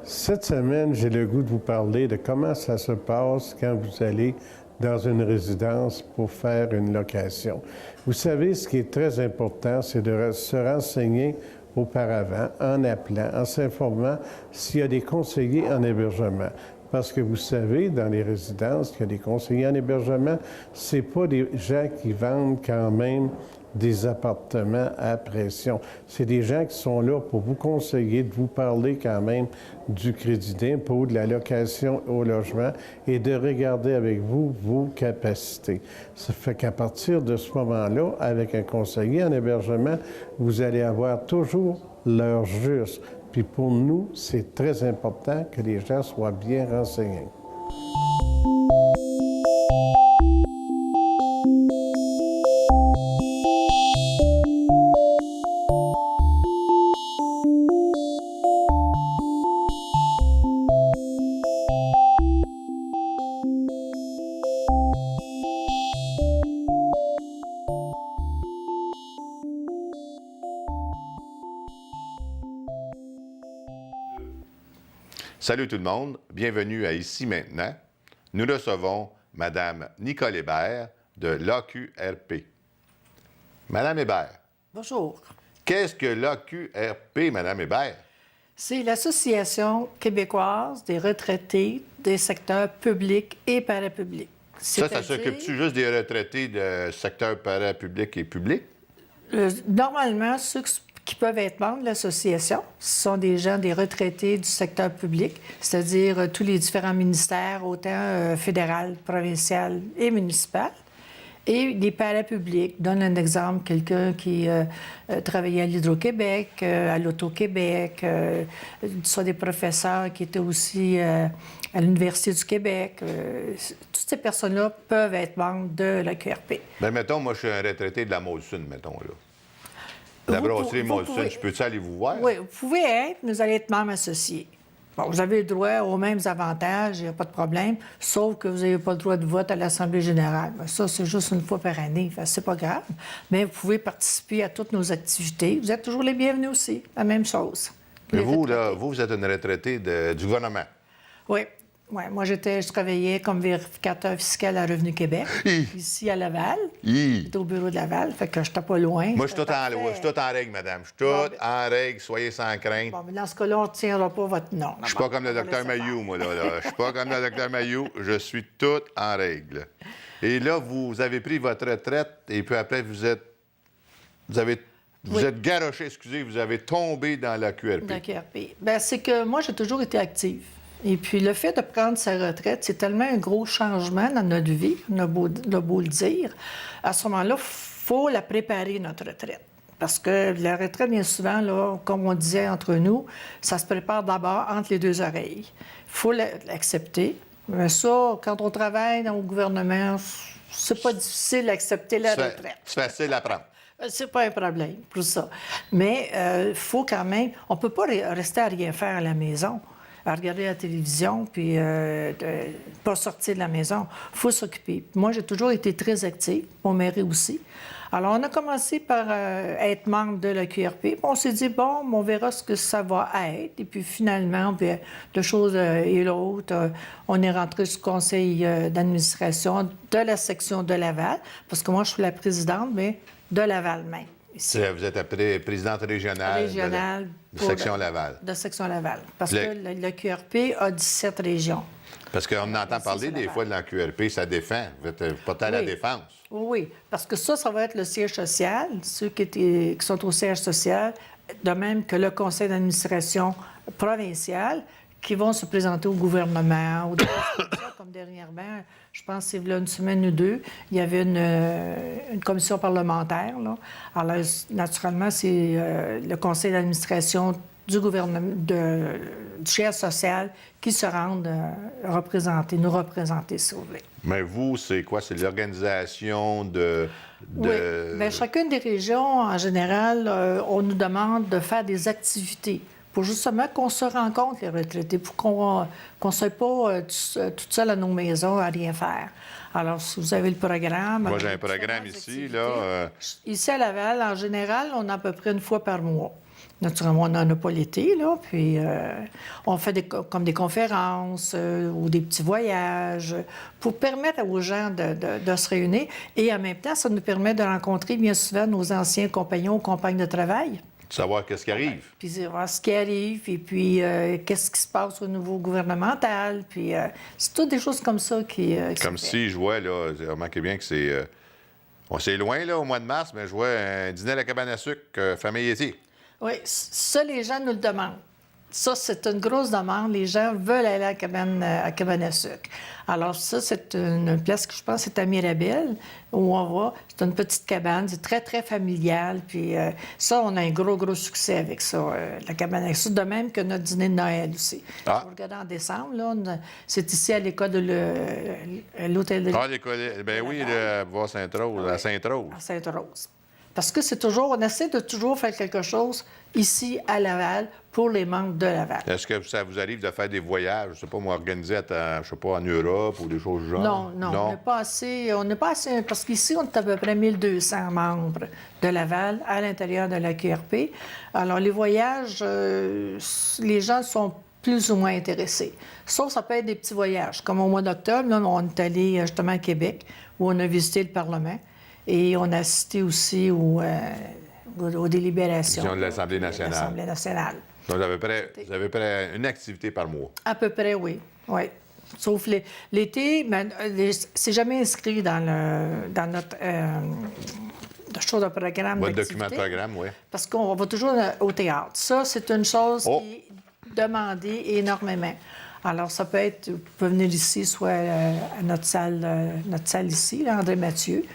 Cette semaine, j'ai le goût de vous parler de comment ça se passe quand vous allez dans une résidence pour faire une location. Vous savez, ce qui est très important, c'est de se renseigner auparavant, en appelant, en s'informant s'il y a des conseillers en hébergement. Parce que vous savez, dans les résidences, qu'il y a des conseillers en hébergement, c'est pas des gens qui vendent quand même des appartements à pression. C'est des gens qui sont là pour vous conseiller, de vous parler quand même du crédit d'impôt, de la location au logement et de regarder avec vous vos capacités. Ça fait qu'à partir de ce moment-là, avec un conseiller en hébergement, vous allez avoir toujours l'heure juste. Puis pour nous, c'est très important que les gens soient bien renseignés. Salut tout le monde, bienvenue à Ici Maintenant. Nous recevons Mme Nicole Hébert de l'AQRP. Mme Hébert. Bonjour. Qu'est-ce que l'AQRP, Mme Hébert? C'est l'Association québécoise des retraités des secteurs publics et parapublics. Ça s'occupe-tu juste des retraités de secteur parapublic et public? Normalement, ceux qui peuvent être membres de l'association, ce sont des gens, des retraités du secteur public, c'est-à-dire tous les différents ministères, autant fédéral, provincial et municipal. Et les parapublics. Donne un exemple, quelqu'un qui travaillait à l'Hydro-Québec, à l'Auto-Québec, soit des professeurs qui étaient aussi à l'Université du Québec. Toutes ces personnes-là peuvent être membres de la QRP. Bien, mettons, moi, je suis un retraité de la Molson, mettons, là. La brasserie Molson, je peux-tu aller vous voir? Oui, vous pouvez être, mais vous allez être membre associé. Bon, vous avez le droit aux mêmes avantages, il n'y a pas de problème, sauf que vous n'avez pas le droit de vote à l'Assemblée générale. Ça, c'est juste une fois par année, c'est pas grave. Mais vous pouvez participer à toutes nos activités. Vous êtes toujours les bienvenus aussi, la même chose. Mais vous, là, vous êtes une retraitée du gouvernement. Oui. Ouais, moi, je travaillais comme vérificateur fiscal à Revenu Québec, ici à Laval. J'étais au bureau de Laval, fait que je n'étais pas loin. Moi, je suis tout en règle, madame. Je suis tout en règle, soyez sans crainte. Bon, mais dans ce cas-là, on ne retiendra pas votre nom. Je suis pas comme le docteur Mayou, moi, là. Je suis pas comme le docteur Mayou. Je suis tout en règle. Et là, vous avez pris votre retraite et puis après, vous êtes garoché, excusez, vous avez tombé dans la QRP. Dans la QRP. Bien, c'est que moi, j'ai toujours été active. Et puis, le fait de prendre sa retraite, c'est tellement un gros changement dans notre vie, on a beau le dire. À ce moment-là, il faut la préparer, notre retraite. Parce que la retraite, bien souvent, là, comme on disait entre nous, ça se prépare d'abord entre les deux oreilles. Il faut l'accepter. Mais ça, quand on travaille dans le gouvernement, c'est pas difficile d'accepter la retraite. C'est facile à prendre. C'est pas un problème pour ça. Mais il faut quand même... On peut pas rester à rien faire à la maison, à regarder la télévision, puis pas sortir de la maison. Il faut s'occuper. Moi, j'ai toujours été très active, mon mari aussi. Alors, on a commencé par être membre de la QRP. Puis on s'est dit, bon, on verra ce que ça va être. Et puis finalement, puis, de choses et l'autre, on est rentré sur le conseil d'administration de la section de Laval, parce que moi, je suis la présidente, mais de Laval même. Ici. Vous êtes présidente régionale de section Laval. De section Laval. Parce que le QRP a 17 régions. Parce qu'on entend parler des fois de la QRP, ça défend. Vous êtes pas à la défense. Oui, parce que ça va être le siège social, ceux qui sont au siège social, de même que le conseil d'administration provincial, qui vont se présenter au gouvernement, ou comme dernièrement, je pense que c'est là une semaine ou deux, il y avait une commission parlementaire. Là. Alors, naturellement, c'est le conseil d'administration du gouvernement, du siège social qui se rendent nous représenter, si vous voulez. Mais vous, c'est quoi? C'est l'organisation de... Oui. Bien, chacune des régions, en général, on nous demande de faire des activités pour justement qu'on se rencontre, les retraités, pour qu'on ne soit pas tout seul à nos maisons à rien faire. Alors, si vous avez le programme... Moi, j'ai un programme ici, là... Ici, à Laval, en général, on a à peu près une fois par mois. Naturellement, on n'en a pas l'été, là. Puis, on fait comme des conférences ou des petits voyages pour permettre aux gens de se réunir. Et en même temps, ça nous permet de rencontrer bien souvent nos anciens compagnons ou compagnes de travail. Savoir qu'est-ce qui arrive. Puis voir ce qui arrive, et puis qu'est-ce qui se passe au niveau gouvernemental. Puis c'est toutes des choses comme ça qui Comme si je vois, là, remarquez bien que c'est... c'est loin, là, au mois de mars, mais je vois un dîner à la cabane à sucre, famille ici. Oui, ça, les gens nous le demandent. Ça, c'est une grosse demande. Les gens veulent aller à cabane à sucre. Alors ça, c'est une place que je pense c'est à Mirabel, où on va. C'est une petite cabane, c'est très, très familial. Puis ça, on a un gros succès avec ça, la cabane à sucre. De même que notre dîner de Noël aussi. Ah. Si vous regardez en décembre, là, c'est ici à l'école de l'hôtellerie. Ah, l'école, ben oui, le bois Sainte-Rose, à Sainte-Rose. À Sainte-Rose. Parce que c'est toujours, on essaie de toujours faire quelque chose ici à Laval pour les membres de Laval. Est-ce que ça vous arrive de faire des voyages, je sais pas, moi, organisés, je sais pas, en Europe ou des choses du genre? Non, on n'est pas assez, parce qu'ici, on est à peu près 1200 membres de Laval à l'intérieur de la QRP. Alors, les voyages, les gens sont plus ou moins intéressés. Sauf ça peut être des petits voyages. Comme au mois d'octobre, là, on est allé justement à Québec, où on a visité le Parlement. Et on a assisté aussi aux délibérations de l'Assemblée nationale. De l'Assemblée nationale. Donc, vous avez près une activité par mois. À peu près, oui. Sauf l'été, c'est jamais inscrit dans notre chose de programme Votre d'activité. document de programme, oui. Parce qu'on va toujours au théâtre. Ça, c'est une chose qui est demandée énormément. Alors, ça peut être, vous pouvez venir ici, soit à notre salle ici, là, André Mathieu,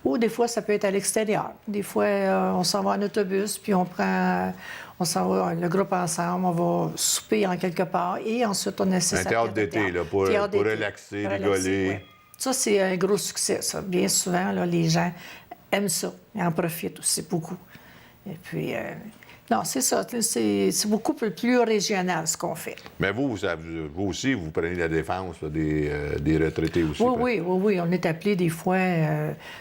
ou des fois, ça peut être à l'extérieur. Des fois, on s'en va en autobus, puis on s'en va, le groupe ensemble, on va souper en quelque part, et ensuite, on assiste un théâtre d'été, là, pour relaxer, rigoler. Ouais. Ça, c'est un gros succès, ça. Bien souvent, là, les gens aiment ça, ils en profitent aussi beaucoup. Et puis... non, c'est ça. C'est beaucoup plus régional, ce qu'on fait. Mais vous aussi, vous prenez la défense là, des retraités aussi. Oui. On est appelé des fois,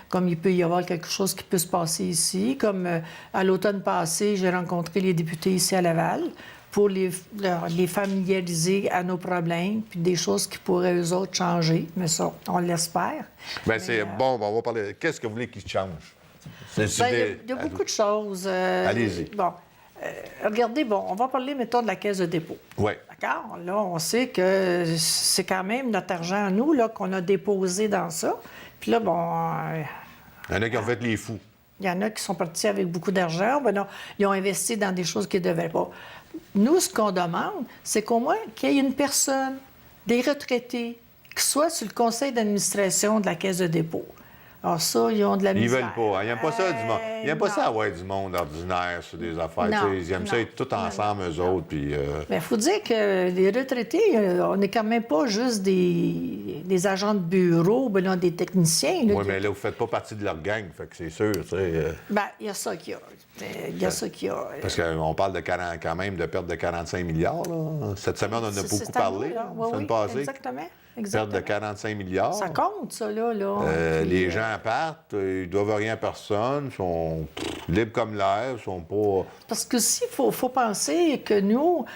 comme il peut y avoir quelque chose qui peut se passer ici. Comme à l'automne passé, j'ai rencontré les députés ici à Laval pour les familiariser à nos problèmes, puis des choses qui pourraient, eux autres, changer. Mais ça, on l'espère. Bien, c'est bon, on va parler. Qu'est-ce que vous voulez qu'ils changent? Il y a beaucoup de choses. Allez-y. Bon. Regardez, on va parler, mettons, de la caisse de dépôt. Oui. D'accord? Là, on sait que c'est quand même notre argent à nous, là, qu'on a déposé dans ça. Puis là, il y en a qui ont fait les fous. Il y en a qui sont partis avec beaucoup d'argent. Ben non, ils ont investi dans des choses qu'ils ne devaient pas. Nous, ce qu'on demande, c'est qu'au moins qu'il y ait une personne, des retraités, qui soit sur le conseil d'administration de la caisse de dépôt. Alors ça, ils ont de la misère. Ils veulent pas. Ils n'aiment pas ça, du monde. Ils n'aiment pas ça avoir du monde ordinaire sur des affaires. Ils aiment ça être tous ensemble, eux autres. Puis, il faut dire que les retraités, on n'est quand même pas juste des agents de bureau, des techniciens. Oui, mais là, vous ne faites pas partie de leur gang, fait que c'est sûr. Il y a ça qu'il y a. Il y a ça qu'il y a. Parce qu'on parle quand même de perte de 45 milliards. Là. Cette semaine, on en a beaucoup parlé. La semaine passée. Exactement. Perte de 45 milliards. Ça compte, ça, là. Les gens partent, ils ne doivent rien à personne, sont libres comme l'air, sont pas... Parce que s'il faut penser que nous,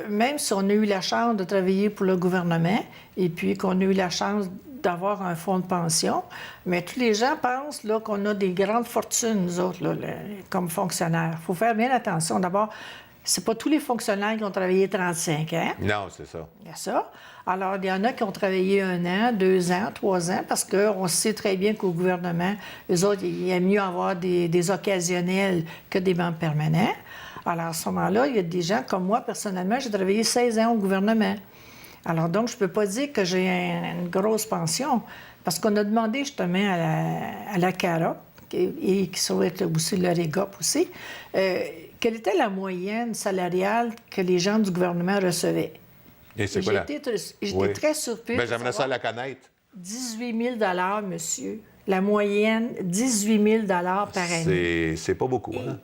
même si on a eu la chance de travailler pour le gouvernement et puis qu'on a eu la chance d'avoir un fonds de pension, mais tous les gens pensent là, qu'on a des grandes fortunes, nous autres, là, comme fonctionnaires. Il faut faire bien attention. D'abord, c'est pas tous les fonctionnaires qui ont travaillé 35 ans. Non, c'est ça. Il y a ça. Alors, il y en a qui ont travaillé 1 an, 2 ans, 3 ans, parce qu'on sait très bien qu'au gouvernement, eux autres, il aiment mieux avoir des occasionnels que des membres permanents. Alors, à ce moment-là, il y a des gens comme moi, personnellement, j'ai travaillé 16 ans au gouvernement. Alors, donc, je ne peux pas dire que j'ai une grosse pension, parce qu'on a demandé justement à la CARA, et qui serait aussi le REGOP aussi, quelle était la moyenne salariale que les gens du gouvernement recevaient. Et c'est quoi J'étais très surprise. Bien, j'aimerais ça la connaître. 18 000 monsieur. La moyenne, 18 000 par année. C'est pas beaucoup, hein?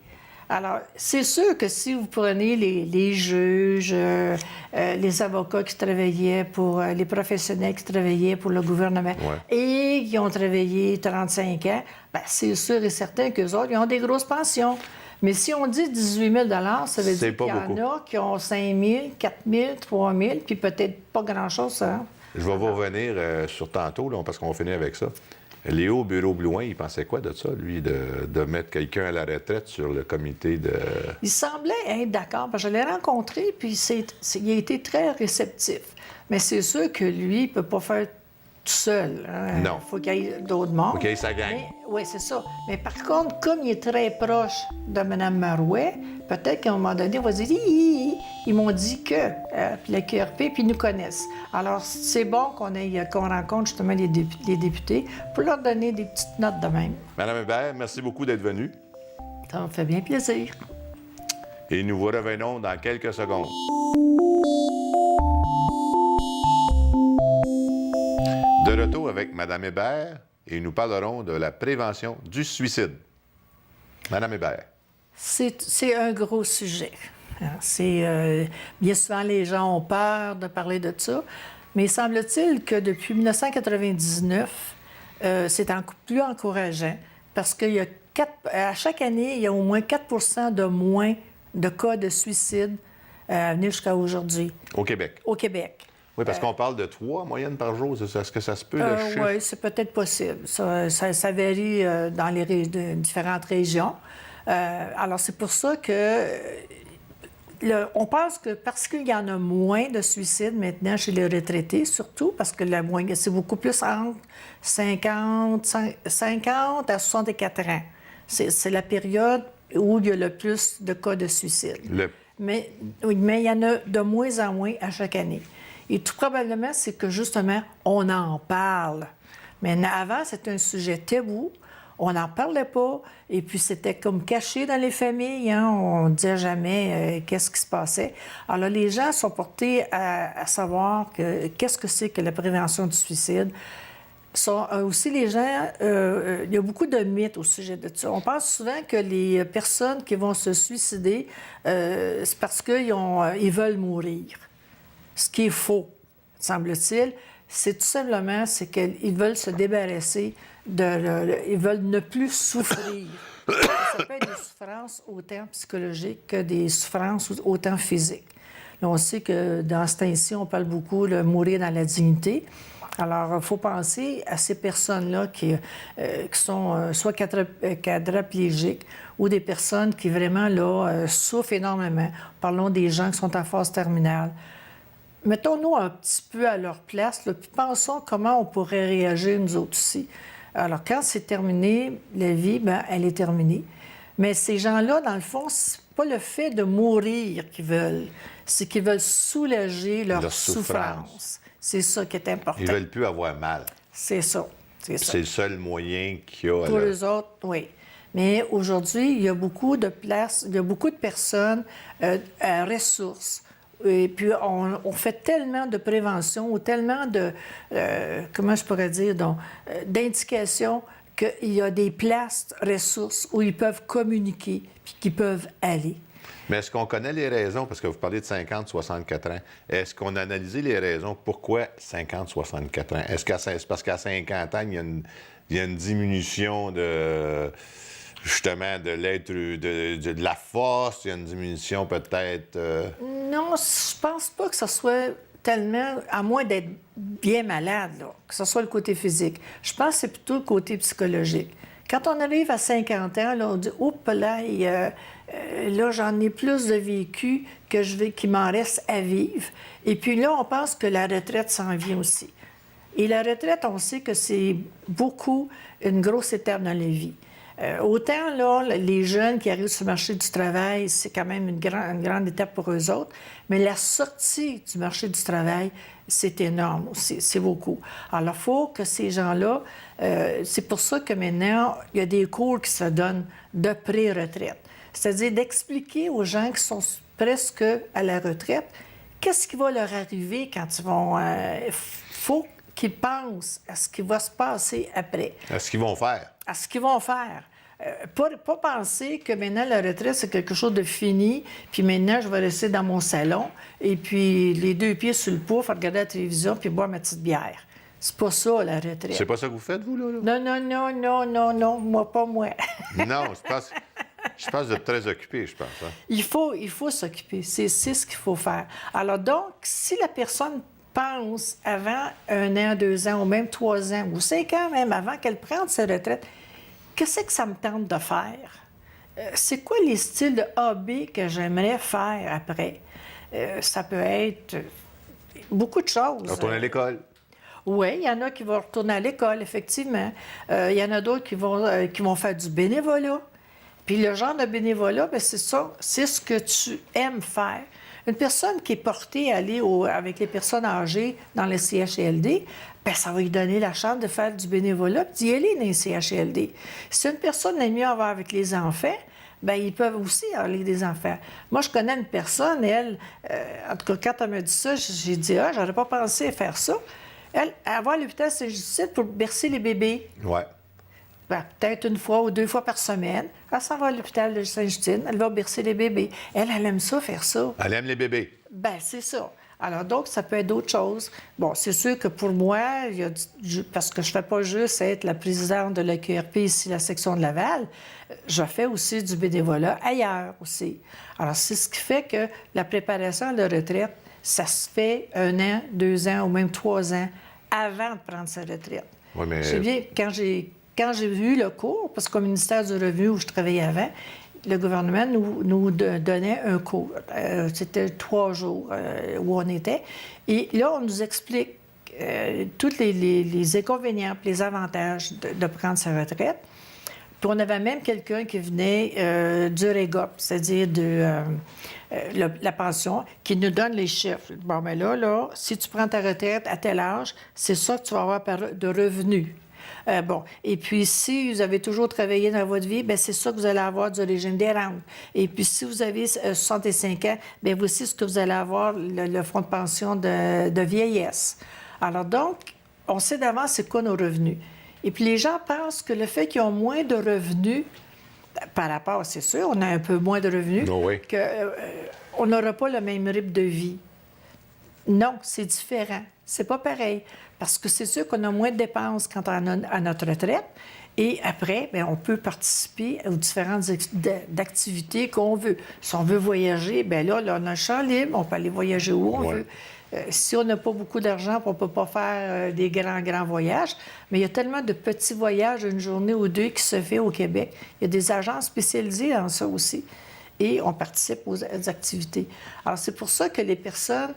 Alors, c'est sûr que si vous prenez les juges, les avocats qui travaillaient les professionnels qui travaillaient pour le gouvernement et qui ont travaillé 35 ans, bien, c'est sûr et certain qu'eux autres, ils ont des grosses pensions. Mais si on dit 18 000 ça veut C'est dire pas qu'il y en beaucoup. a qui ont 5 000, 4 000, 3 000, puis peut-être pas grand-chose, ça. Je vais vous revenir sur tantôt, là, parce qu'on va finir avec ça. Léo Bureau-Blouin, il pensait quoi de ça, lui, de mettre quelqu'un à la retraite sur le comité de... Il semblait être d'accord, parce que je l'ai rencontré, puis il a été très réceptif. Mais c'est sûr que lui, il ne peut pas faire tout seul. Hein. Non. Il faut qu'il y ait d'autres membres. Faut qu'il y ait sa gang. Oui, c'est ça. Mais par contre, comme il est très proche de Mme Marouet, peut-être qu'à un moment donné, on va dire ils m'ont dit que, puis le QRP, puis ils nous connaissent. Alors, c'est bon qu'on rencontre justement les députés pour leur donner des petites notes de même. Madame Hébert, merci beaucoup d'être venue. Ça me fait bien plaisir. Et nous vous revenons dans quelques secondes. De retour avec Mme Hébert, et nous parlerons de la prévention du suicide. Mme Hébert. C'est un gros sujet. Bien souvent, les gens ont peur de parler de ça, mais semble-t-il que depuis 1999, c'est plus encourageant parce qu'il y a à chaque année, il y a au moins 4 de moins de cas de suicide venus jusqu'à aujourd'hui. Au Québec. Au Québec. Oui, parce qu'on parle de 3 moyennes par jour. Est-ce que ça se peut, le chiffre? Oui, c'est peut-être possible. Ça varie dans les différentes régions. Alors, c'est pour ça que on pense que parce qu'il y en a moins de suicides maintenant chez les retraités, surtout parce que c'est beaucoup plus entre 50 à 64 ans. C'est la période où il y a le plus de cas de suicide. Mais il y en a de moins en moins à chaque année. Et tout probablement, c'est que justement, on en parle. Mais avant, c'était un sujet tabou. On n'en parlait pas. Et puis, c'était comme caché dans les familles. Hein? On ne disait jamais qu'est-ce qui se passait. Alors, les gens sont portés à savoir qu'est-ce que c'est que la prévention du suicide. Aussi, les gens, il y a beaucoup de mythes au sujet de ça. On pense souvent que les personnes qui vont se suicider, c'est parce qu'ils veulent mourir. Ce qui est faux, semble-t-il, c'est tout simplement qu'ils veulent se débarrasser ils veulent ne plus souffrir. Ça peut être des souffrances autant psychologiques que des souffrances autant physiques. Là, on sait que dans ce temps-ci, on parle beaucoup de mourir dans la dignité. Alors, il faut penser à ces personnes-là qui sont soit quadraplégiques ou des personnes qui vraiment là, souffrent énormément. Parlons des gens qui sont en phase terminale. Mettons-nous un petit peu à leur place, là, puis pensons comment on pourrait réagir nous autres aussi. Alors, quand c'est terminé, la vie, elle est terminée. Mais ces gens-là, dans le fond, c'est pas le fait de mourir qu'ils veulent, c'est qu'ils veulent soulager leur souffrance. C'est ça qui est important. Ils ne veulent plus avoir mal. C'est ça. C'est le seul moyen qu'il y a. Pour eux autres, oui. Mais aujourd'hui, il y a beaucoup de places, il y a beaucoup de personnes à ressources. Et puis, on fait tellement de prévention ou tellement de, comment je pourrais dire, d'indications qu'il y a des places ressources où ils peuvent communiquer puis qu'ils peuvent aller. Mais est-ce qu'on connaît les raisons? Parce que vous parlez de 50-64 ans. Est-ce qu'on a analysé les raisons? Pourquoi 50-64 ans? Est-ce que c'est parce qu'à 50 ans, il y a une diminution de... justement, de l'être, de la force, il y a une diminution peut-être... Non, je pense pas que ce soit tellement, à moins d'être bien malade, là, que ce soit le côté physique. Je pense que c'est plutôt le côté psychologique. Quand on arrive à 50 ans, là, on dit « Oups, là, là j'en ai plus de vécu qu'il m'en reste à vivre. » Et puis là, on pense que la retraite s'en vient aussi. Et la retraite, on sait que c'est beaucoup une grosse étape dans la vie. Autant, là, les jeunes qui arrivent sur le marché du travail, c'est quand même une grande étape pour eux autres, mais la sortie du marché du travail, c'est énorme aussi, c'est beaucoup. Alors, il faut que ces gens-là, c'est pour ça que maintenant, il y a des cours qui se donnent de pré-retraite. C'est-à-dire d'expliquer aux gens qui sont presque à la retraite, qu'est-ce qui va leur arriver quand ils vont... faut qu'ils pensent à ce qui va se passer après. À ce qu'ils vont faire. À ce qu'ils vont faire. Pas penser que maintenant, la retraite, c'est quelque chose de fini, puis maintenant, je vais rester dans mon salon, et puis les deux pieds sur le pouf, à regarder la télévision, puis boire ma petite bière. C'est pas ça, la retraite. C'est pas ça que vous faites, vous, là? Non, moi, pas moi. Non, c'est parce... Je pense que vous êtes très occupé, je pense. Hein? Il faut s'occuper. C'est ce qu'il faut faire. Alors donc, si la personne pense avant 1 an, 2 ans, ou même 3 ans, ou 5 ans même, avant qu'elle prenne sa retraite, qu'est-ce que ça me tente de faire? C'est quoi les styles de hobby que j'aimerais faire après? Ça peut être beaucoup de choses. Retourner à l'école. Oui, il y en a qui vont retourner à l'école, effectivement. Il y en a d'autres qui vont faire du bénévolat. Puis le genre de bénévolat, bien, c'est ça, c'est ce que tu aimes faire. Une personne qui est portée à aller avec les personnes âgées dans les CHLD, bien, ça va lui donner la chance de faire du bénévolat puis d'y aller dans les CHLD. Si une personne aime mieux avoir avec les enfants, bien, ils peuvent aussi aller des enfants. Moi, je connais une personne, elle, en tout cas, quand elle m'a dit ça, j'ai dit, j'aurais pas pensé à faire ça. Elle va à l'hôpital Saint-Justine pour bercer les bébés. Ouais. Ben, peut-être 1 fois ou 2 fois par semaine. Elle s'en va à l'hôpital de Saint-Justine, elle va bercer les bébés. Elle aime ça, faire ça. Elle aime les bébés. Ben c'est ça. Alors donc, ça peut être d'autres choses. Bon, c'est sûr que pour moi, parce que je ne fais pas juste être la présidente de la QRP ici, la section de Laval, je fais aussi du bénévolat ailleurs aussi. Alors, c'est ce qui fait que la préparation à la retraite, ça se fait 1 an, 2 ans ou même 3 ans avant de prendre sa retraite. Oui, mais... C'est bien, quand j'ai vu le cours, parce qu'au ministère du Revenu où je travaillais avant, le gouvernement nous donnait un cours. C'était 3 jours où on était. Et là, on nous explique tous les inconvénients, les avantages de prendre sa retraite. Puis on avait même quelqu'un qui venait du REGOP, c'est-à-dire de la pension, qui nous donne les chiffres. Bon, mais là, si tu prends ta retraite à tel âge, c'est ça que tu vas avoir de revenus. Bon, et puis si vous avez toujours travaillé dans votre vie, bien, c'est ça que vous allez avoir du régime des rentes. Et puis si vous avez 65 ans, bien, voici ce que vous allez avoir, le fonds de pension de vieillesse. Alors donc, on sait d'avance c'est quoi nos revenus. Et puis les gens pensent que le fait qu'ils ont moins de revenus, par rapport, c'est sûr, on a un peu moins de revenus, Oh oui. qu'on n'aura pas le même rythme de vie. Non, c'est différent. C'est pas pareil. Parce que c'est sûr qu'on a moins de dépenses quand on est à notre retraite. Et après, bien, on peut participer aux différentes activités qu'on veut. Si on veut voyager, bien là, on a un champ libre, on peut aller voyager où on veut. Si on n'a pas beaucoup d'argent, on ne peut pas faire des grands voyages. Mais il y a tellement de petits voyages, 1 journée ou 2, qui se fait au Québec. Il y a des agences spécialisées dans ça aussi. Et on participe aux activités. Alors, c'est pour ça que les personnes,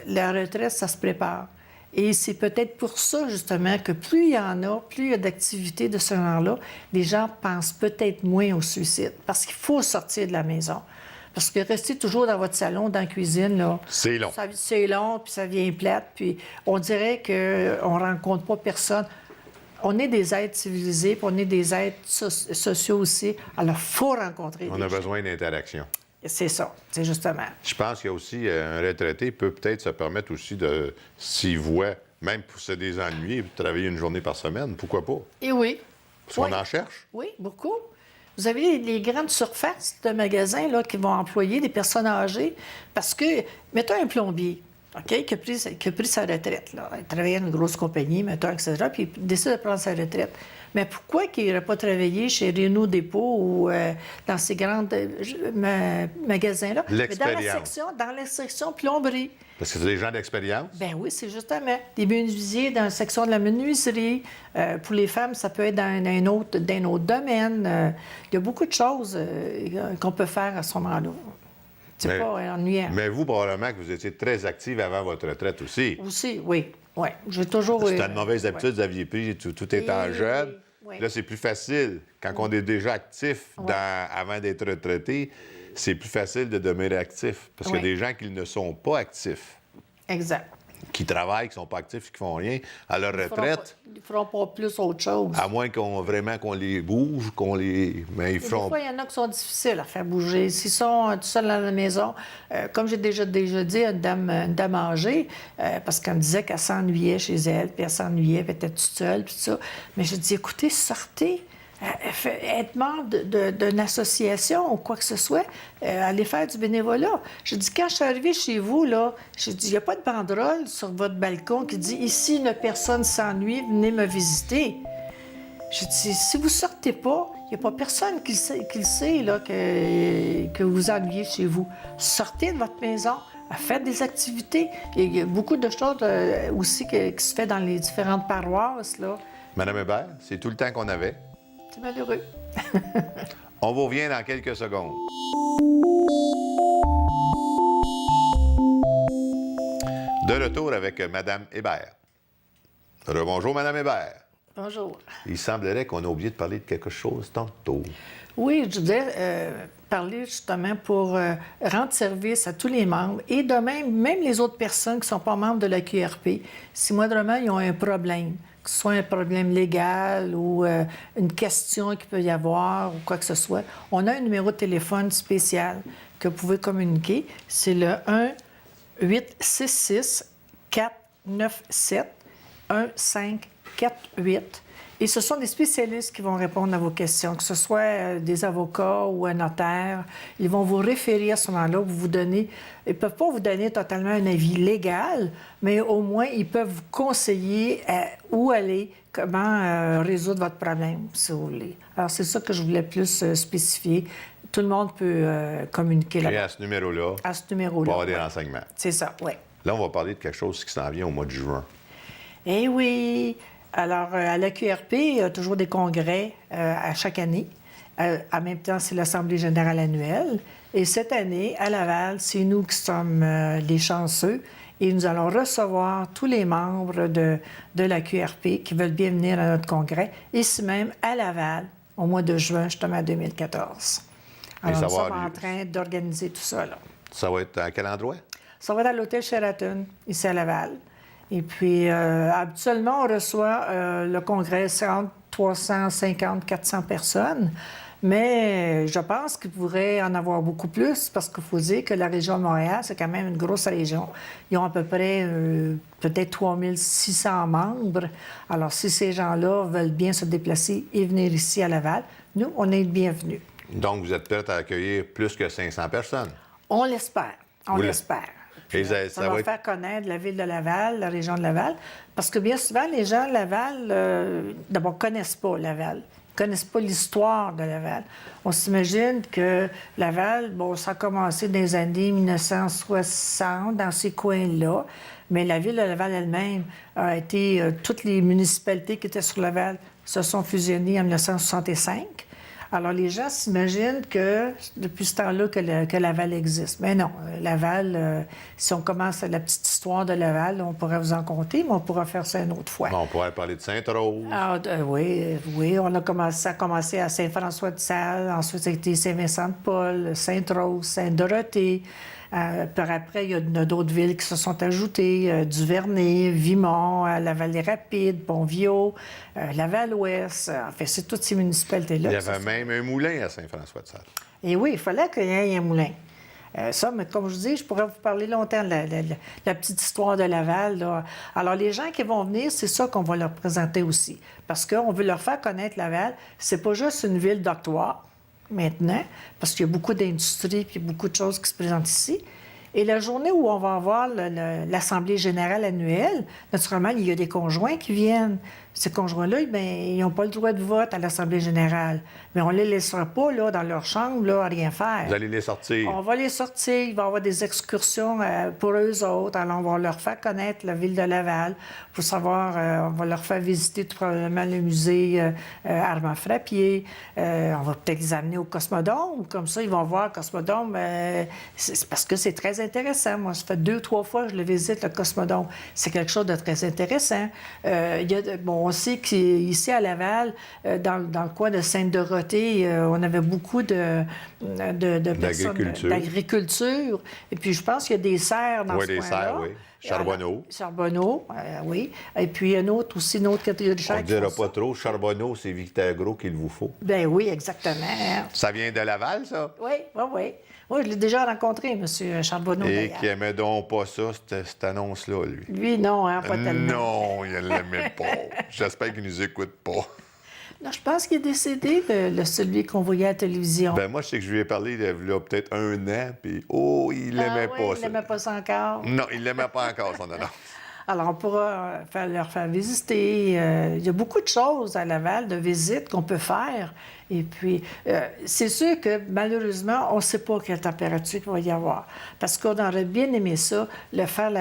la retraite, ça se prépare. Et c'est peut-être pour ça, justement, que plus il y en a, plus il y a d'activités de ce genre-là, les gens pensent peut-être moins au suicide. Parce qu'il faut sortir de la maison. Parce que rester toujours dans votre salon, dans la cuisine, là... C'est long. C'est long, puis ça vient plate, puis on dirait qu'on ne rencontre pas personne. On est des êtres civilisés, puis on est des êtres sociaux aussi. Alors, il faut rencontrer On a besoin d'interaction. C'est ça, c'est justement. Je pense qu'il y a aussi un retraité peut peut-être se permettre aussi de, s'il voit, même pour se désennuyer, travailler 1 journée par semaine, pourquoi pas? Et oui. Parce qu'on en cherche. Oui, beaucoup. Vous avez les grandes surfaces de magasins là, qui vont employer des personnes âgées parce que, mettons un plombier, OK, qui a pris sa retraite. Là. Il travaillait dans une grosse compagnie, mettons, etc., puis il décide de prendre sa retraite. Mais pourquoi qu'il n'aurait pas travaillé chez Renault Dépôt ou dans ces grands magasins-là? L'expérience. Mais dans la section plomberie. Parce que c'est des gens d'expérience. Ben oui, c'est justement. Des menuisiers dans la section de la menuiserie. Pour les femmes, ça peut être dans un autre domaine. Il y a beaucoup de choses qu'on peut faire à ce moment-là. C'est pas ennuyant. Mais vous, probablement que vous étiez très active avant votre retraite aussi. Aussi, oui. Oui, j'ai toujours... C'était une mauvaise habitude que vous aviez pris tout étant jeune. Oui. Là, c'est plus facile. Quand on est déjà actif avant d'être retraité, c'est plus facile de demeurer actif. Parce qu'il y a des gens qui ne sont pas actifs. Exact. Qui travaillent, qui ne sont pas actifs, qui ne font rien. À leur retraite... Ils ne feront pas plus autre chose. À moins qu'on les bouge, mais ils feront... Des fois, il y en a qui sont difficiles à faire bouger. S'ils sont tout seuls dans la maison, comme j'ai déjà dit à une dame âgée, parce qu'elle me disait qu'elle s'ennuyait chez elle, puis elle s'ennuyait, puis elle était toute seule, puis tout ça. Mais je dis, écoutez, sortez. Être membre d'une association ou quoi que ce soit, aller faire du bénévolat. Je dis, quand je suis arrivée chez vous, là, je dis, il n'y a pas de banderole sur votre balcon qui dit « Ici, une personne s'ennuie, venez me visiter ». Je dis, si vous ne sortez pas, il Il n'y a pas personne qui le sait là, que vous ennuyez chez vous. Sortez de votre maison, faites des activités. Il y a beaucoup de choses aussi qui se fait dans les différentes paroisses. Là. Madame Hébert, c'est tout le temps qu'on avait. C'est malheureux. On vous revient dans quelques secondes. De retour avec Madame Hébert. Rebonjour, Madame Hébert. Bonjour. Il semblerait qu'on a oublié de parler de quelque chose tantôt. Oui, je voudrais parler justement pour rendre service à tous les membres et de même les autres personnes qui ne sont pas membres de la QRP. Si moindrement ils ont un problème, que ce soit un problème légal ou une question qu'il peut y avoir ou quoi que ce soit, on a un numéro de téléphone spécial que vous pouvez communiquer. C'est le 1-866-497-1548. Et ce sont des spécialistes qui vont répondre à vos questions, que ce soit des avocats ou un notaire. Ils vont vous référer à ce moment-là, vous donner... Ils ne peuvent pas vous donner totalement un avis légal, mais au moins, ils peuvent vous conseiller où aller, comment résoudre votre problème, si vous voulez. Alors, c'est ça que je voulais plus spécifier. Tout le monde peut communiquer là-bas. Et à ce numéro-là, à ce numéro-là, pour avoir des renseignements. C'est ça, oui. Là, on va parler de quelque chose qui s'en vient au mois de juin. Eh oui! Alors, à la QRP, il y a toujours des congrès à chaque année. En même temps, c'est l'Assemblée générale annuelle. Et cette année, à Laval, c'est nous qui sommes les chanceux. Et nous allons recevoir tous les membres de la QRP qui veulent bien venir à notre congrès, ici même à Laval, au mois de juin, justement, 2014. Alors, nous sommes en train d'organiser tout ça, là. Ça va être à quel endroit? Ça va être à l'hôtel Sheraton, ici à Laval. Et puis, habituellement, on reçoit le congrès, c'est entre 350-400 personnes. Mais je pense qu'il pourrait en avoir beaucoup plus parce qu'il faut dire que la région de Montréal, c'est quand même une grosse région. Ils ont à peu près peut-être 3600 membres. Alors, si ces gens-là veulent bien se déplacer et venir ici à Laval, nous, on est bienvenus. Donc, vous êtes prête à accueillir plus que 500 personnes? On l'espère. On l'espère. Et ça va faire connaître la ville de Laval, la région de Laval, parce que bien souvent, les gens de Laval, d'abord, ne connaissent pas Laval. Ils ne connaissent pas l'histoire de Laval. On s'imagine que Laval, bon, ça a commencé dans les années 1960, dans ces coins-là, mais la ville de Laval elle-même a été... toutes les municipalités qui étaient sur Laval se sont fusionnées en 1965. Alors, les gens s'imaginent que depuis ce temps-là que Laval existe. Mais non, Laval, si on commence la petite histoire de Laval, on pourrait vous en conter, mais on pourra faire ça une autre fois. On pourrait parler de Sainte-Rose. Oui, on ça a commencé à Saint-François-de-Sales, ensuite ça a été Saint-Vincent-de-Paul, Sainte-Rose, Sainte-Dorothée. Par après, il y a d'autres villes qui se sont ajoutées, Duvernay, Vimont, Laval-les-Rapides, Bonviau, Laval-Ouest. En fait, c'est toutes ces municipalités-là. Il y avait même un moulin à Saint-François-de-Sales. Et oui, il fallait qu'il y ait un moulin. Ça, mais comme je vous dis, je pourrais vous parler longtemps de la petite histoire de Laval, là. Alors, les gens qui vont venir, c'est ça qu'on va leur présenter aussi. Parce qu'on veut leur faire connaître Laval. C'est pas juste une ville doctoire maintenant, parce qu'il y a beaucoup d'industries et beaucoup de choses qui se présentent ici. Et la journée où on va avoir l'Assemblée générale annuelle, naturellement, il y a des conjoints qui viennent. Ces conjoints-là, bien, ils n'ont pas le droit de vote à l'Assemblée générale. Mais on ne les laissera pas là, dans leur chambre là, à rien faire. Vous allez les sortir? On va les sortir. Il va y avoir des excursions pour eux autres. Alors, on va leur faire connaître la ville de Laval pour savoir... on va leur faire visiter tout probablement le musée Armand Frappier. On va peut-être les amener au Cosmodome. Comme ça, ils vont voir Cosmodome. C'est parce que c'est très intéressant. Moi, ça fait 2 ou 3 fois que je le visite, le Cosmodome. C'est quelque chose de très intéressant. On sait qu'ici, à Laval, dans le coin de Sainte-Dorothée, on avait beaucoup de personnes d'agriculture. Et puis, je pense qu'il y a des serres dans ce coin-là. Oui, des serres, oui. Charbonneau. Charbonneau, oui. Et puis, une autre catégorie de serres. On ne dira pas trop. Charbonneau, c'est Victor Gros qu'il vous faut. Bien oui, exactement. Ça vient de Laval, ça? Oui. Oui, je l'ai déjà rencontré, M. Charbonneau. Et qui n'aimait donc pas ça, cette annonce-là, lui. Lui, non, pas tellement. Non, il ne l'aimait pas. J'espère qu'il ne nous écoute pas. Non, je pense qu'il est décédé, celui qu'on voyait à la télévision. Ben moi, je sais que je lui ai parlé il y a peut-être 1 an, puis il l'aimait pas, ça. Il l'aimait pas ça encore? Non, il l'aimait pas encore, son annonce. Alors, on pourra leur faire visiter. Il y a beaucoup de choses à Laval, de visites qu'on peut faire. Et puis, c'est sûr que malheureusement, on ne sait pas quelle température il va y avoir. Parce qu'on aurait bien aimé ça, le faire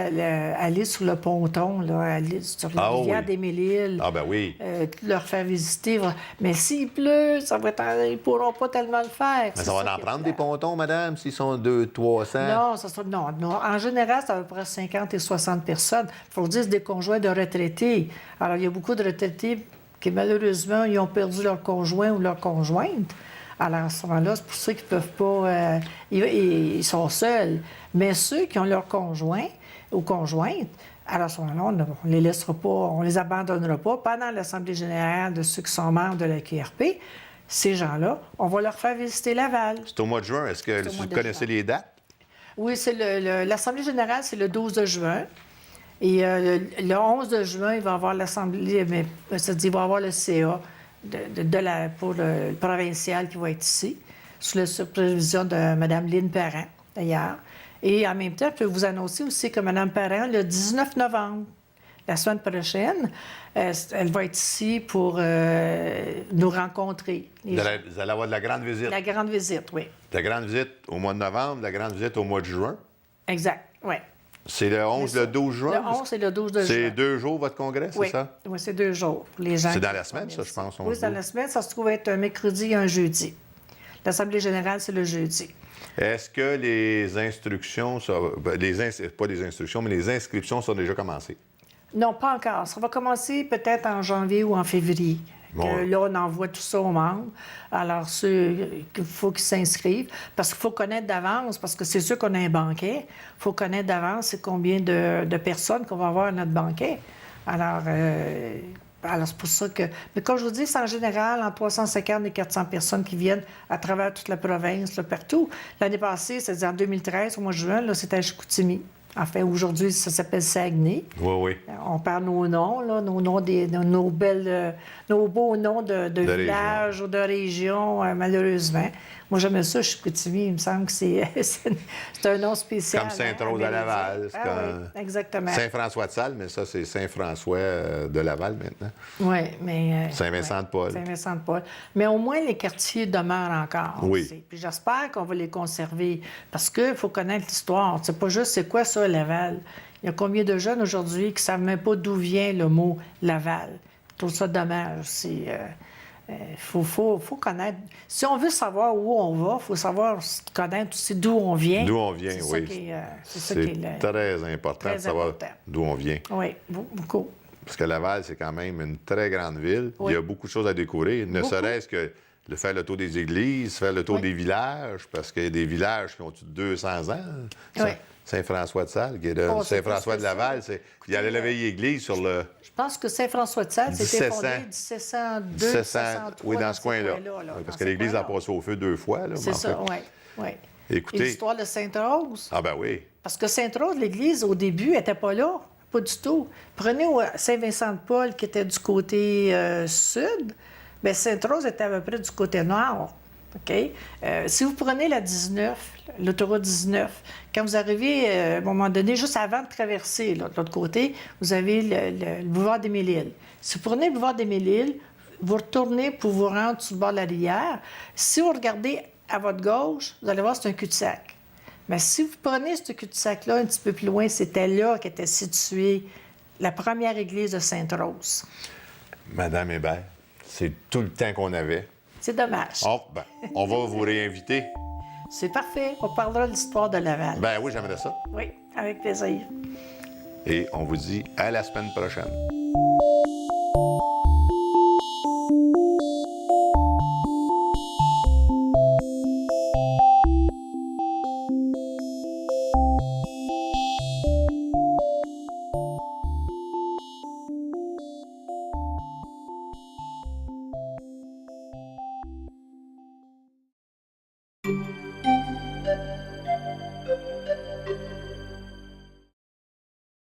aller sur le ponton, là, aller sur la rivière des Mille-Îles. Ah ben oui. Leur faire visiter. Mais s'il pleut, ça va être, ils ne pourront pas tellement le faire. Mais ça va en prendre des pontons, madame, s'ils sont 200-300? Non. En général, c'est à peu près 50 et 60 personnes. Il faut dire, c'est des conjoints de retraités. Alors, il y a beaucoup de retraités qui, malheureusement, ils ont perdu leur conjoint ou leur conjointe. Alors, à ce moment-là, c'est pour ça qu'ils ne peuvent pas... ils sont seuls. Mais ceux qui ont leur conjoint ou conjointe, alors à ce moment-là, on ne les laissera pas, on les abandonnera pas. Pendant l'Assemblée générale de ceux qui sont membres de la QRP, ces gens-là, on va leur faire visiter Laval. C'est au mois de juin. Est-ce que vous connaissez les dates? Oui, c'est l'Assemblée générale, c'est le 12 de juin. Et le 11 de juin, il va y avoir l'Assemblée, mais c'est-à-dire il va y avoir le CA pour le provincial qui va être ici, sous la supervision de Mme Lynne Parent, d'ailleurs. Et en même temps, je peux vous annoncer aussi que Mme Parent, le 19 novembre, la semaine prochaine, elle va être ici pour nous rencontrer. Vous allez avoir de la grande visite? La grande visite, oui. La grande visite au mois de novembre, la grande visite au mois de juin? Exact, oui. C'est le 11, le 12 juin? Le 11 et le 12 de juin. C'est 2 jours, votre congrès, c'est ça? Oui, c'est 2 jours pour les gens. C'est dans la semaine, ça, je pense? Oui, c'est dans la semaine. Ça se trouve être un mercredi et un jeudi. L'Assemblée générale, c'est le jeudi. Est-ce que les instructions, pas les instructions, mais les inscriptions sont déjà commencées? Non, pas encore. Ça va commencer peut-être en janvier ou en février. Bon. Là, on envoie tout ça aux membres. Alors, il faut qu'ils s'inscrivent. Parce qu'il faut connaître d'avance, parce que c'est sûr qu'on a un banquet. Il faut connaître d'avance c'est combien de personnes qu'on va avoir à notre banquet. Alors, c'est pour ça que... Mais comme je vous dis, c'est en général entre 350 et 400 personnes qui viennent à travers toute la province, là, partout. L'année passée, c'est-à-dire en 2013, au mois de juin, là, c'était à Chicoutimi. Enfin, aujourd'hui, ça s'appelle Saguenay. Oui, oui. On parle nos noms, là, nos noms, nos beaux noms de villages ou de régions, malheureusement. Moi, j'aime ça, Chicoutimi. Il me semble que c'est un nom spécial. Comme Sainte-Rose à Laval. Oui, exactement. Saint-François-de-Sales, mais ça, c'est Saint-François de Laval maintenant. Oui, mais... Saint-Vincent-de-Paul. Saint-Vincent-de-Paul. Mais au moins, les quartiers demeurent encore. Oui. Aussi. Puis j'espère qu'on va les conserver. Parce qu'il faut connaître l'histoire. C'est pas juste, c'est quoi ça, Laval? Il y a combien de jeunes aujourd'hui qui ne savent même pas d'où vient le mot Laval? Je trouve ça dommage. Il faut connaître. Si on veut savoir où on va, il faut savoir connaître aussi d'où on vient. D'où on vient, oui. C'est très important de savoir d'où on vient. Oui, beaucoup. Parce que Laval, c'est quand même une très grande ville. Oui. Il y a beaucoup de choses à découvrir, ne serait-ce que faire le tour des églises, faire le tour des villages, parce qu'il y a des villages qui ont 200 ans. Oui. Saint-François-de-Sales, qui est de Saint-François-de-Laval, il allait la vieille église sur le... Je pense que Saint-François-de-Sales, c'était fondé en 1702, 1703. Oui, dans ce coin-là. Oui, parce que l'église a passé au feu 2 fois. C'est ça, oui. Écoutez... Et l'histoire de Sainte-Rose. Ah ben oui. Parce que Sainte-Rose, l'église, au début, n'était pas là. Pas du tout. Prenez Saint-Vincent-de-Paul, qui était du côté sud. Bien, Sainte-Rose était à peu près du côté nord. OK? Si vous prenez la 19, l'autoroute 19, quand vous arrivez, à un moment donné, juste avant de traverser de l'autre côté, vous avez le boulevard des Mille-Îles. Si vous prenez le boulevard des Mille-Îles, vous retournez pour vous rendre sur le bord de la rivière. Si vous regardez à votre gauche, vous allez voir, c'est un cul-de-sac. Mais si vous prenez ce cul-de-sac-là un petit peu plus loin, c'était là qu'était située la première église de Sainte-Rose. Madame Hébert, c'est tout le temps qu'on avait. C'est dommage. Oh, ben, on va vous réinviter. C'est parfait. On parlera de l'histoire de Laval. Ben oui, j'aimerais ça. Oui, avec plaisir. Et on vous dit à la semaine prochaine.